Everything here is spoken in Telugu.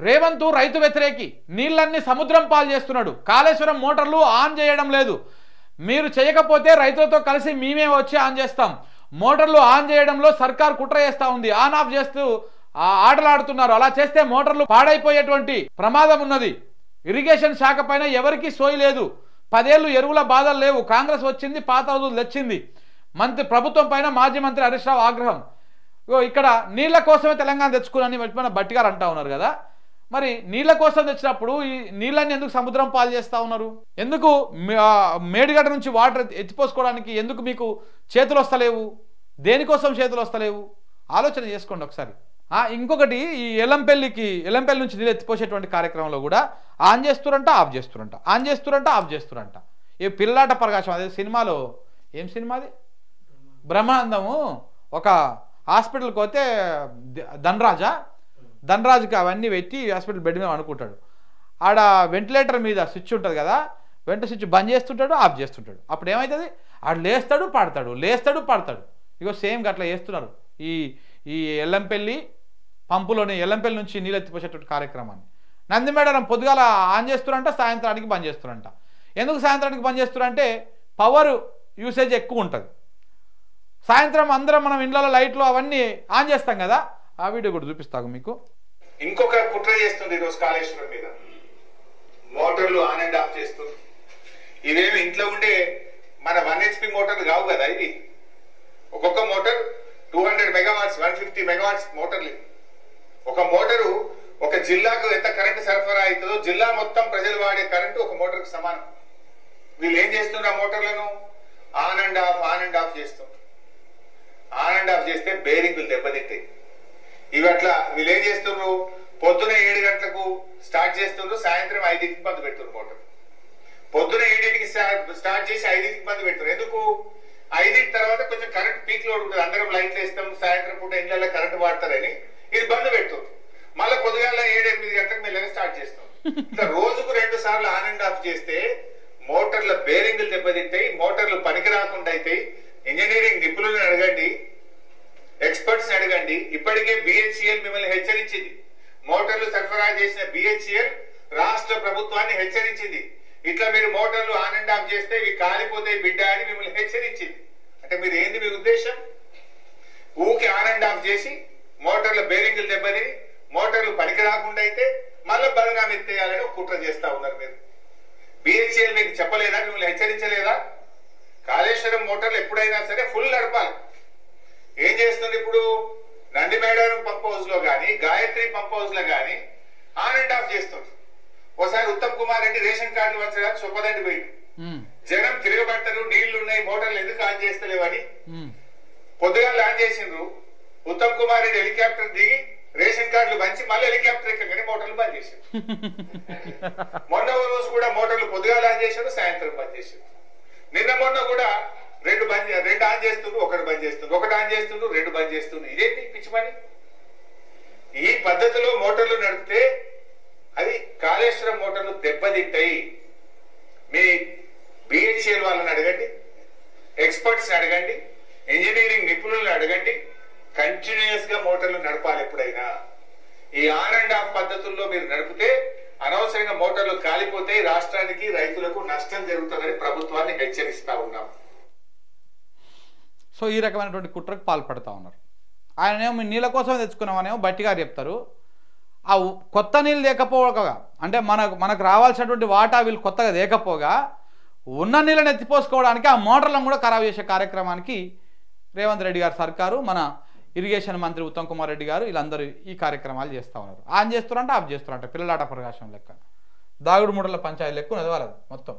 రేవంత్ రైతు వ్యతిరేకి, నీళ్ళన్ని సముద్రం పాలు చేస్తున్నాడు. కాళేశ్వరం మోటార్లు ఆన్ చేయడం లేదు. మీరు చేయకపోతే రైతులతో కలిసి మేమే వచ్చి ఆన్ చేస్తాం. మోటార్లు ఆన్ చేయడంలో సర్కార్ కుట్ర చేస్తూ ఉంది. ఆన్ ఆఫ్ చేస్తూ ఆటలాడుతున్నారు. అలా చేస్తే మోటార్లు పాడైపోయేటువంటి ప్రమాదం ఉన్నది. ఇరిగేషన్ శాఖ పైన ఎవరికీ సోయి లేదు. 10 ఏళ్ళు ఎరువుల బాధలు లేవు. కాంగ్రెస్ వచ్చింది, పాత రోజులు తెచ్చింది. ప్రభుత్వం పైన మాజీ మంత్రి హరీష్ రావు ఆగ్రహం. ఇక్కడ నీళ్ల కోసమే తెలంగాణ తెచ్చుకున్నాని బట్టి గారు అంటా ఉన్నారు కదా. మరి నీళ్ల కోసం తెచ్చినప్పుడు ఈ నీళ్ళని ఎందుకు సముద్రం పాలు చేస్తూ ఉన్నారు? ఎందుకు మేడిగడ్డ నుంచి వాటర్ ఎత్తిపోసుకోవడానికి ఎందుకు మీకు చేతులు వస్తలేవు? దేనికోసం చేతులు వస్తలేవు? ఆలోచన చేసుకోండి ఒకసారి. ఇంకొకటి, ఈ ఎల్లంపల్లి నుంచి నీళ్ళు ఎత్తిపోసేటువంటి కార్యక్రమంలో కూడా ఆన్ చేస్తురంట, ఆఫ్ చేస్తురంట, ఆన్ చేస్తురంట, ఆఫ్ చేస్తురంట. ఈ పిల్లాట ప్రకాశం, అదే సినిమాలో, ఏం సినిమా అది, బ్రహ్మానందము ఒక హాస్పిటల్కి పోతే ధనరాజుకి అవన్నీ పెట్టి హాస్పిటల్ బెడ్ మీద అనుకుంటాడు. ఆడ వెంటిలేటర్ మీద స్విచ్ ఉంటుంది కదా, వెంట స్విచ్ బంద్ చేస్తుంటాడు, ఆఫ్ చేస్తుంటాడు. అప్పుడు ఏమవుతుంది? ఆడు లేస్తాడు పాడతాడు, లేస్తాడు పాడతాడు. ఇగో సేమ్ అట్లా చేస్తున్నారు ఈ ఎల్లంపల్లి పంపులోని, ఎల్లంపల్లి నుంచి నీళ్ళు ఎత్తిపోసేటువంటి కార్యక్రమాన్ని. నందిమేడరం పొద్దుగాల ఆన్ చేస్తురంట, సాయంత్రానికి బంద్ చేస్తురంట. ఎందుకు సాయంత్రానికి బంద్ చేస్తురంటే పవర్ యూసేజ్ ఎక్కువ ఉంటుంది. సాయంత్రం అందరం మనం ఇండ్లలో లైట్లు అవన్నీ ఆన్ చేస్తాం కదా, ఆ వీడియో కూడా చూపిస్తాను మీకు. ఇంకొక కుట్ర చేస్తుంది ఈరోజు కాళేశ్వరం మీద. మోటార్లు ఆన్ అండ్ ఆఫ్ చేస్తుంది. ఇవేమి ఇంట్లో ఉండే మన 1 HP మోటార్లు కావు కదా. ఇది ఒక్కొక్క మోటార్ 200 మెగావాట్స్, 150 మెగావాట్స్ మోటార్లు. ఒక మోటారు ఒక జిల్లాకు ఎంత కరెంటు సరఫరా అవుతుందో జిల్లా మొత్తం ప్రజలు వాడే కరెంటు ఒక మోటార్కి సమానం. వీళ్ళు ఏం చేస్తున్నారు? ఆ మోటార్లను ఆన్ అండ్ ఆఫ్ చేస్తారు. ఆన్ అండ్ ఆఫ్ చేస్తే బేరింగ్లు దెబ్బతింటాయి. ఇవి అట్లా వీళ్ళు ఏం చేస్తున్నారు? పొద్దున 7 గంటలకు స్టార్ట్ చేస్తున్నారు, సాయంత్రం 5కి బంద్ పెడుతున్నారు మోటార్. పొద్దున 7కి స్టార్ట్ చేసి 5కి బంద్ పెడుతున్నారు. ఎందుకు? 5 తర్వాత కొంచెం కరెంట్ పీక్ లోడ్ ఉంటుంది, అందరం లైట్లు వేస్తాం, సాయంత్రం పూట ఇళ్ళల్లో కరెంట్ వాడతారని ఇది బంద్ పెడుతుంది. మళ్ళీ పొద్దుగాల 7-8 గంటలకు మెల్లగా స్టార్ట్ చేస్తాం. ఇట్లా రోజుకు 2 సార్లు ఆన్ అండ్ ఆఫ్ చేస్తే మోటార్ల బేరింగ్లు దెబ్బతింటాయి, మోటార్లు పనికి రాకుండా అవుతాయి. ఇంజనీరింగ్ నిపుణులను అడగండి, ఎక్స్పర్ట్స్ అడగండి. ఇప్పటికే BHEL మిమ్మల్ని హెచ్చరించింది. మోటార్లు సరఫరా చేసిన BHEL రాష్ట్ర ప్రభుత్వాన్ని హెచ్చరించింది. ఇట్లా మీరు మోటార్లు ఆన్ అండ్ ఆఫ్ చేస్తే ఇవి కాలిపోతాయి బిడ్డ అని మిమ్మల్ని హెచ్చరించింది. అంటే మీరు ఏంది మీ ఉద్దేశం? ఊకి ఆన్ అండ్ ఆఫ్ చేసి మోటార్ల బేరింగ్లు దెబ్బతిని మోటార్లు పనికి రాకుండా అయితే మళ్ళీ బదనామీ ఎత్తేయాలని ఒక కుట్ర చేస్తా ఉన్నారు మీరు. BHEL మీకు చెప్పలేదా? మిమ్మల్ని హెచ్చరించలేదా? కాళేశ్వరం మోటార్లు ఎప్పుడైనా సరే ఫుల్ నడపాలి. ఏం చేస్తుంది ఇప్పుడు? నందిమేడవరం పంప్ హౌస్ లో గానీ, గాయత్రి పంప్ హౌస్ లో గానీ ఆన్ అండ్ ఆఫ్ చేస్తుంది. ఒకసారి ఉత్తమ్ కుమార్ రెడ్డి రేషన్ కార్డులు వచ్చడానికి చొప్పదండి పోయి జనం తిరగబడతారు, నీళ్లు ఉన్నాయి, మోటార్లు ఎందుకు ఆన్ చేస్తలేవని పొద్దుగా ఆన్ చేసిండ్రు. ఉత్తమ్ కుమార్ రెడ్డి హెలికాప్టర్ దిగి రేషన్ కార్డులు పంచి మళ్ళీ హెలికాప్టర్ ఎక్కగానే మోటార్లు బంద్ చేశారు. మొన్న రోజు కూడా మోటార్లు పొద్దుగా ఆన్ చేశారు, సాయంత్రం బంద్ చేశారు. నిన్న మొన్న కూడా 2 ఆన్ చేస్తుండ్రు, 1 బంద్ చేస్తుండ్రు, 1 ఆన్ చేస్తుండ్రు, 2 బంద్ చేస్తుండ్రు. ఇదేంటి పిచ్చి పని? ఈ పద్ధతిలో మోటార్లు నడిపితే అది కాళేశ్వరం మోటార్లు దెబ్బతింటాయి. మీ BHEL వాళ్ళని అడగండి, ఎక్స్పర్ట్స్ అడగండి, ఇంజనీరింగ్ నిపుణులను అడగండి. కంటిన్యూస్ గా మోటార్లు నడపాలి. ఎప్పుడైనా ఈ ఆన్ అండ్ ఆఫ్ పద్ధతుల్లో మీరు నడిపితే అనవసరంగా మోటార్లు కాలిపోతాయి, రాష్ట్రానికి రైతులకు నష్టం జరుగుతుందని ప్రభుత్వాన్ని హెచ్చరిస్తా ఉన్నాం. సో ఈ రకమైనటువంటి కుట్రకు పాల్పడతా ఉన్నారు. ఆయనేమో నీళ్ళ కోసమే తెచ్చుకున్నామనేమో బట్టి గారు చెప్తారు. ఆ కొత్త నీళ్ళు లేకపోగా, అంటే మనకు రావాల్సినటువంటి వాటా వీళ్ళు కొత్తగా లేకపోగా ఉన్న నీళ్ళని ఎత్తిపోసుకోవడానికి ఆ మోటార్లను కూడా ఖరాబు చేసే కార్యక్రమానికి రేవంత్ రెడ్డి గారు సర్కారు, మన ఇరిగేషన్ మంత్రి ఉత్తమ్ కుమార్ రెడ్డి గారు వీళ్ళందరూ ఈ కార్యక్రమాలు చేస్తూ ఉన్నారు. ఆన్ చేస్తారంటే ఆఫ్ చేస్తారంట. పిల్లలాట ప్రకాశం లెక్క, దాగుడు మూడల పంచాయతీ లెక్క ఉన్నది వాళ్ళది మొత్తం.